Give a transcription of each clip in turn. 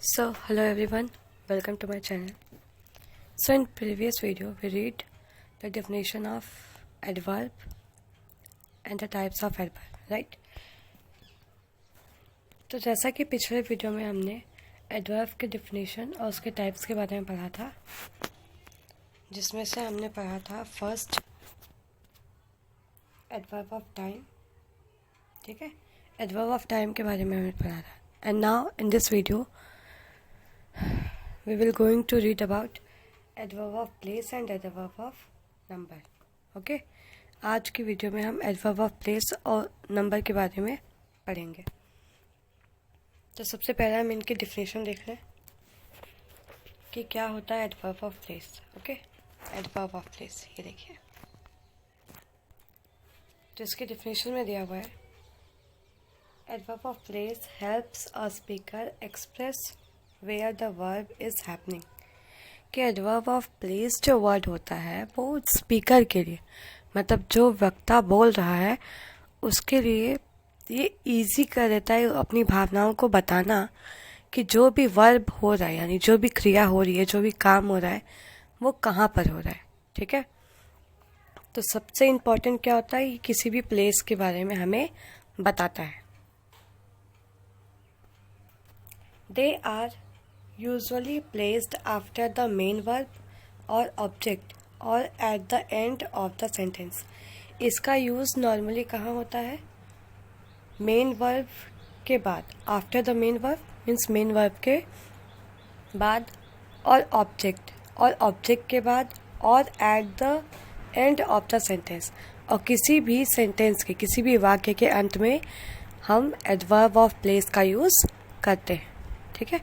So hello everyone, welcome to my channel. So in previous video we read the definition of adverb and the types of adverb, right? तो जैसा कि पिछले video में हमने adverb के definition और उसके types के बारे में पढ़ा था, जिसमें से हमने पढ़ा था फर्स्ट adverb of time, ठीक है, adverb of time के बारे में हमने पढ़ा था. And now in this video we will going to read about adverb of place and adverb of number. Okay, आज की वीडियो में हम adverb of place और नंबर के बारे में पढ़ेंगे. तो सबसे पहले हम इनकी डिफिनेशन देख लें कि क्या होता है adverb of place. Okay, adverb of place ये देखिए, तो इसके डिफिनेशन में दिया हुआ है adverb of place helps a speaker express where the verb is happening. कि adverb of place जो वर्ड होता है वो स्पीकर के लिए, मतलब जो वक्ता बोल रहा है उसके लिए ये इजी कर देता है अपनी भावनाओं को बताना कि जो भी वर्ब हो रहा है, यानी जो भी क्रिया हो रही है, जो भी काम हो रहा है वो कहाँ पर हो रहा है. ठीक है, तो सबसे इम्पोर्टेंट क्या होता है, किसी भी प्लेस के बारे में हमें बताता है. They are usually placed after the main verb or object or at the end of the sentence. इसका यूज़ नॉर्मली कहाँ होता है, मेन वर्ब के बाद, after the main verb means main verb के बाद, और ऑब्जेक्ट के बाद, और at the end of the sentence, और किसी भी सेंटेंस के, किसी भी वाक्य के अंत में हम एडवर्ब ऑफ प्लेस का यूज़ करते हैं. ठीक है,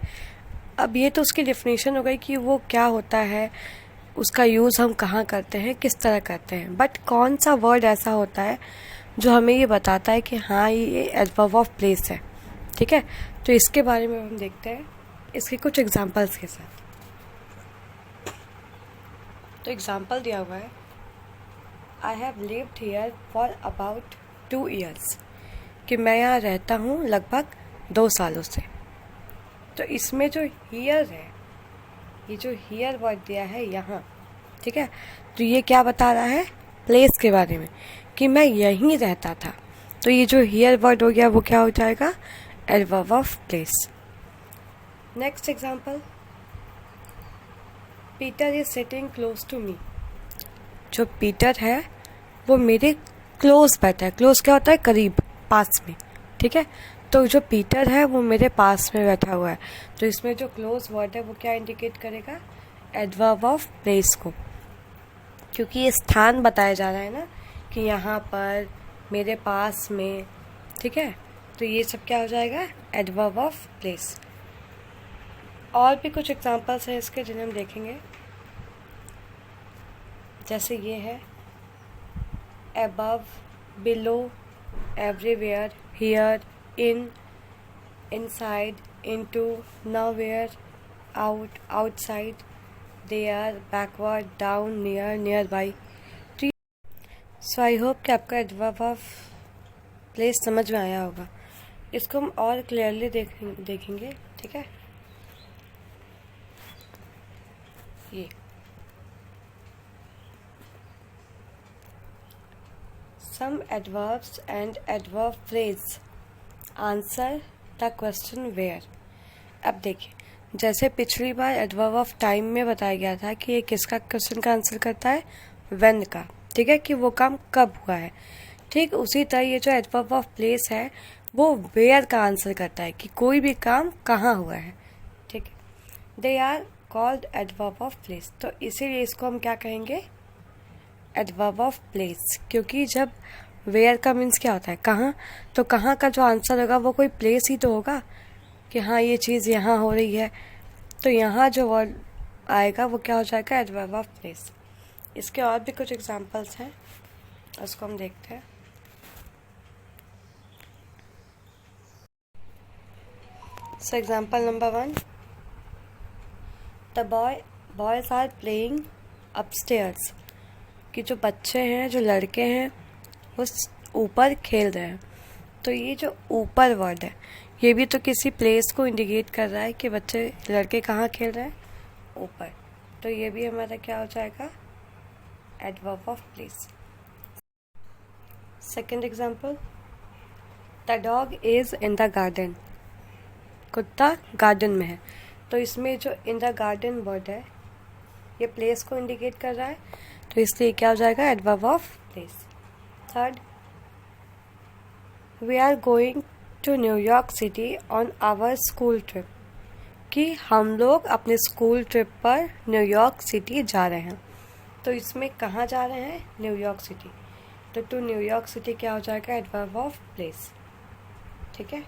अब ये तो उसकी डेफिनेशन हो गई कि वो क्या होता है, उसका यूज़ हम कहाँ करते हैं, किस तरह करते हैं. बट कौन सा वर्ड ऐसा होता है जो हमें ये बताता है कि हाँ ये एडवर्ब ऑफ प्लेस है. ठीक है, तो इसके बारे में हम देखते हैं इसके कुछ एग्जांपल्स के साथ. तो एग्जांपल दिया हुआ है, I have lived here for about 2 years, कि मैं यहाँ रहता हूँ लगभग 2 सालों से. तो इसमें जो हियर है, ये जो हियर वर्ड दिया है यहाँ, ठीक है, तो ये क्या बता रहा है, प्लेस के बारे में, कि मैं यहीं रहता था. तो ये जो हियर वर्ड हो गया वो क्या हो जाएगा, adverb of place. Next example, Peter is sitting close to me. जो पीटर है वो मेरे क्लोज बैठा है. क्लोज क्या होता है, करीब, पास में. ठीक है, तो जो पीटर है वो मेरे पास में बैठा हुआ है. तो इसमें जो क्लोज वर्ड है वो क्या इंडिकेट करेगा, एडवर्ब ऑफ प्लेस को, क्योंकि ये स्थान बताया जा रहा है ना, कि यहाँ पर, मेरे पास में. ठीक है, तो ये सब क्या हो जाएगा, एडवर्ब ऑफ प्लेस. और भी कुछ एग्जांपल्स हैं इसके जिन्हें हम देखेंगे. जैसे ये है, above, below, everywhere, here, in, inside, into, nowhere, out, outside, there, backward, down, near, nearby. So I hope कि आपका एडवर्ब ऑफ प्लेस समझ में आया होगा. इसको हम और क्लियरली देखेंगे. ठीक है, ये some adverbs and adverb phrase answer the question where. अब देखिए, जैसे पिछली बार एडवर्ब ऑफ टाइम में बताया गया था कि ये किसका क्वेश्चन का आंसर करता है, व्हेन का. ठीक है, कि वो काम कब हुआ है. ठीक उसी तरह ये जो एडवर्ब ऑफ प्लेस है वो वेयर का आंसर करता है कि कोई भी काम कहाँ हुआ है. ठीक है, they are called adverb of place. तो इसीलिए इसको हम क्या कहेंगे, एडवर्ब ऑफ प्लेस, क्योंकि जब वेयर का मीन्स क्या होता है, कहाँ, तो कहाँ का जो आंसर होगा वो कोई प्लेस ही तो होगा, कि हाँ ये चीज़ यहाँ हो रही है. तो यहाँ जो वर्ड आएगा वो क्या हो जाएगा, एडवर्ब ऑफ प्लेस. इसके और भी कुछ एग्जांपल्स हैं, उसको हम देखते हैं. So example number 1, the boys are playing upstairs, कि जो बच्चे हैं, जो लड़के हैं वो ऊपर खेल रहे हैं. तो ये जो ऊपर वर्ड है ये भी तो किसी प्लेस को इंडिकेट कर रहा है कि बच्चे लड़के कहाँ खेल रहे हैं, ऊपर। तो ये भी हमारा क्या हो जाएगा, adverb of place. Second example, the dog is in the garden. कुत्ता गार्डन में है। तो इसमें जो इन द गार्डन वर्ड है ये प्लेस को इंडिकेट कर रहा है, तो इसलिए क्या हो जाएगा, adverb of place. Third, we are going to New York city on our school trip. कि हम लोग अपने स्कूल ट्रिप पर न्यूयॉर्क सिटी जा रहे हैं। तो इसमें कहाँ जा रहे हैं, न्यूयॉर्क सिटी। तो टू न्यूयॉर्क सिटी क्या हो जाएगा, एडवर्ब ऑफ प्लेस। ठीक है।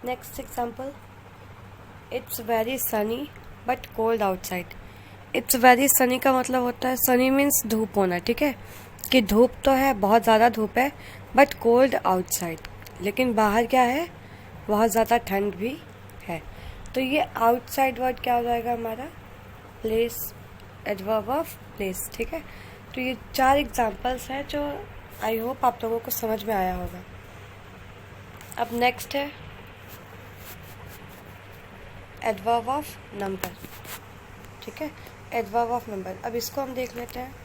Next example, it's very sunny but cold outside. It's very sunny का मतलब होता है, सनी मीन्स धूप होना, ठीक है, कि धूप तो है, बहुत ज़्यादा धूप है, बट कोल्ड आउटसाइड, लेकिन बाहर क्या है, बहुत ज़्यादा ठंड भी है। तो ये आउटसाइड वर्ड क्या हो जाएगा हमारा, प्लेस, एडवर्ब ऑफ प्लेस। ठीक है। तो ये 4 एग्जाम्पल्स हैं जो आई होप आप लोगों को समझ में आया होगा। अब नेक्स्ट है एडवर्ब ऑफ नंबर। ठीक है, एडवर्ब ऑफ नंबर। अब इसको हम देख लेते हैं।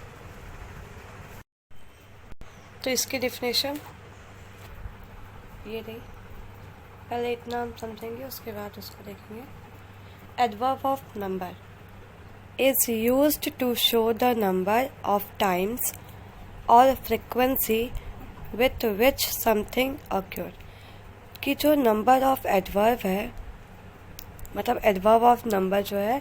तो इसकी डेफिनेशन ये रही, पहले इतना हम समझेंगे, उसके बाद उसको देखेंगे। Adverb of number is used to show the number of times और frequency with which something occur. कि जो नंबर ऑफ एडवर्ब है, मतलब एडवर्ब ऑफ नंबर जो है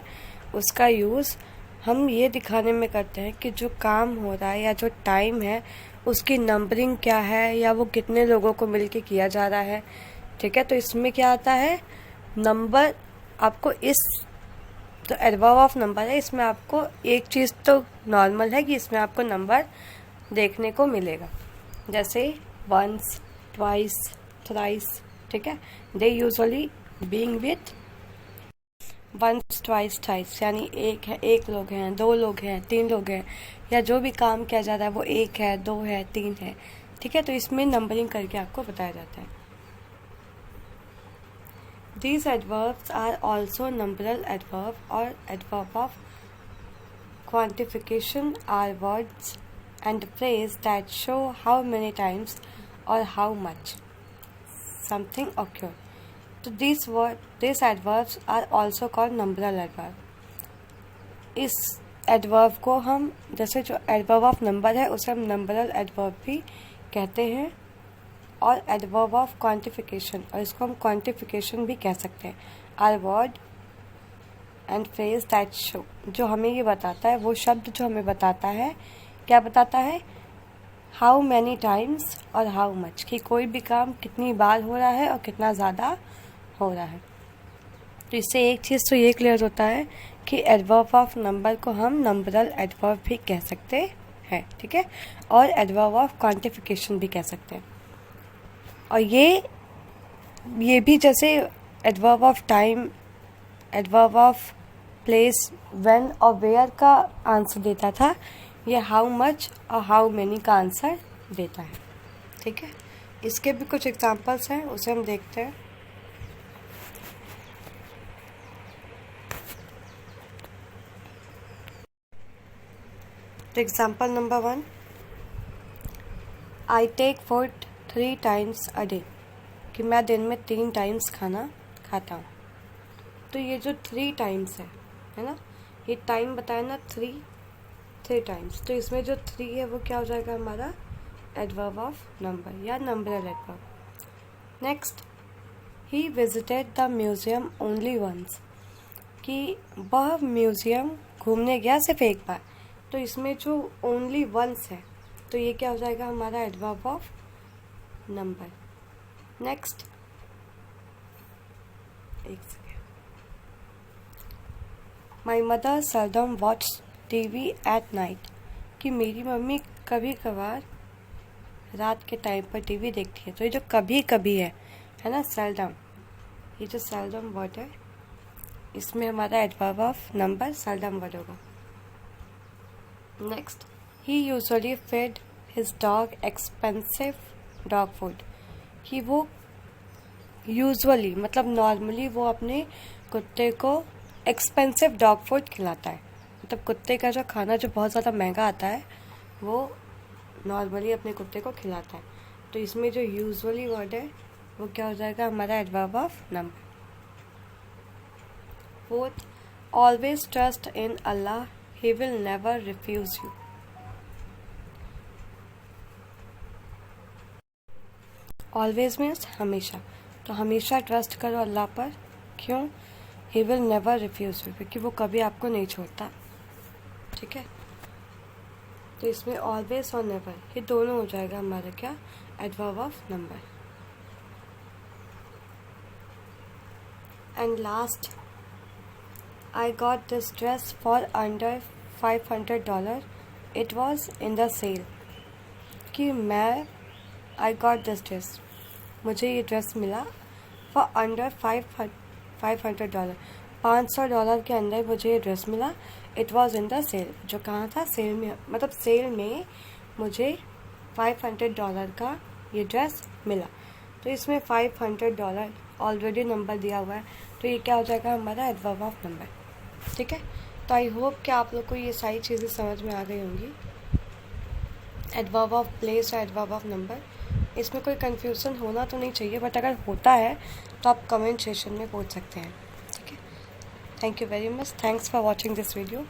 उसका यूज़ हम ये दिखाने में करते हैं कि जो काम हो रहा है या जो टाइम है उसकी नंबरिंग क्या है, या वो कितने लोगों को मिलके किया जा रहा है। ठीक है। तो इसमें क्या आता है, नंबर आपको इस तो एडवर्ब ऑफ नंबर है, इसमें आपको एक चीज़ तो नॉर्मल है कि इसमें आपको नंबर देखने को मिलेगा, जैसे वंस, ट्वाइस, थ्राइस। ठीक है। They usually being with once, twice, thrice, यानी एक है, एक लोग हैं, 2 लोग हैं, 3 लोग हैं, या जो भी काम किया जा रहा है वो 1 है, 2 है, 3 है। ठीक है। तो इसमें नंबरिंग करके आपको बताया जाता है। These adverbs are also numeral adverb or adverb of quantification are words and phrase that show how many times or how much something occur. So these adverbs are also called numeral adverb. इस adverb को हम, जैसे जो adverb of number है उसे हम numeral adverb भी कहते हैं, और एडवर्ब ऑफ क्वांटिफिकेशन, और इसको हम क्वांटिफिकेशन भी कह सकते हैं, are word and phrase that show, जो हमें ये बताता है, वो शब्द जो हमें बताता है, क्या बताता है, हाउ मैनी टाइम्स और हाउ मच, कि कोई भी काम कितनी बार हो रहा है और कितना ज़्यादा हो रहा है। तो इससे एक चीज़ तो ये क्लियर होता है कि एडवर्ब ऑफ नंबर को हम नंबरल एडवर्ब भी कह सकते हैं। ठीक है। और एडवर्ब ऑफ क्वांटिफिकेशन भी कह सकते हैं। और ये भी जैसे adverb of time, adverb of place, when और वेयर का आंसर देता था, ये हाउ मच और हाउ मेनी का आंसर देता है। ठीक है। इसके भी कुछ एग्जांपल्स हैं, उसे हम देखते हैं। तो example number 1, I take food 3 times a day, कि मैं दिन में 3 टाइम्स खाना खाता हूँ। तो ये जो 3 टाइम्स है ना, ये टाइम बताया ना, 3 टाइम्स। तो इसमें जो 3 है वो क्या हो जाएगा हमारा, एडवर्ब ऑफ नंबर या numeral adverb. Next, he visited the museum only once, कि वह म्यूजियम घूमने गया सिर्फ एक बार। तो इसमें जो ओनली वंस है, तो ये क्या हो जाएगा हमारा, एडवर्ब ऑफ नंबर। नेक्स्ट, एक second, my mother seldom watch TV at night, कि मेरी मम्मी कभी कभार रात के टाइम पर टीवी देखती है। तो ये जो कभी कभी है ना, सेल्डम, ये जो सेल्डम वर्ड है इसमें हमारा adverb of number seldom word होगा। Next, he usually fed his dog expensive dog food, कि वो यूजुअली मतलब नॉर्मली वो अपने कुत्ते को एक्सपेंसिव डॉग फूड खिलाता है, मतलब कुत्ते का जो खाना जो बहुत ज़्यादा महंगा आता है वो नॉर्मली अपने कुत्ते को खिलाता है। तो इसमें जो यूजुअली वर्ड है वो क्या हो जाएगा हमारा adverb of number. Fourth, always trust in Allah, he will never refuse you. Always means हमेशा, तो हमेशा ट्रस्ट करो अल्लाह पर। क्यों? He will never refuse you, क्योंकि वो कभी आपको नहीं छोड़ता। ठीक है, तो इसमें ऑलवेज और नेवर ये दोनों हो जाएगा हमारा क्या adverb of number. And last, I got this dress for under $500, it was in the sale, कि मैं आई गॉट दिस ड्रेस, मुझे ये ड्रेस मिला फॉर अंडर $500, $500 के अंदर मुझे ये ड्रेस मिला। It was in the sale, जो कहाँ था सेल में, मतलब सेल में मुझे $500 का ये ड्रेस मिला। तो इसमें $500 ऑलरेडी नंबर दिया हुआ है, तो ये क्या हो जाएगा हमारा एडवर्ब ऑफ नंबर। ठीक है, तो आई होप कि आप लोग को ये सारी चीज़ें समझ में आ गई होंगी, एडवर्ब ऑफ प्लेस और एडवर्ब ऑफ नंबर। इसमें कोई कन्फ्यूज़न होना तो नहीं चाहिए, बट अगर होता है तो आप कमेंट सेक्शन में पूछ सकते हैं। ठीक है, thank you very much, thanks for watching this video.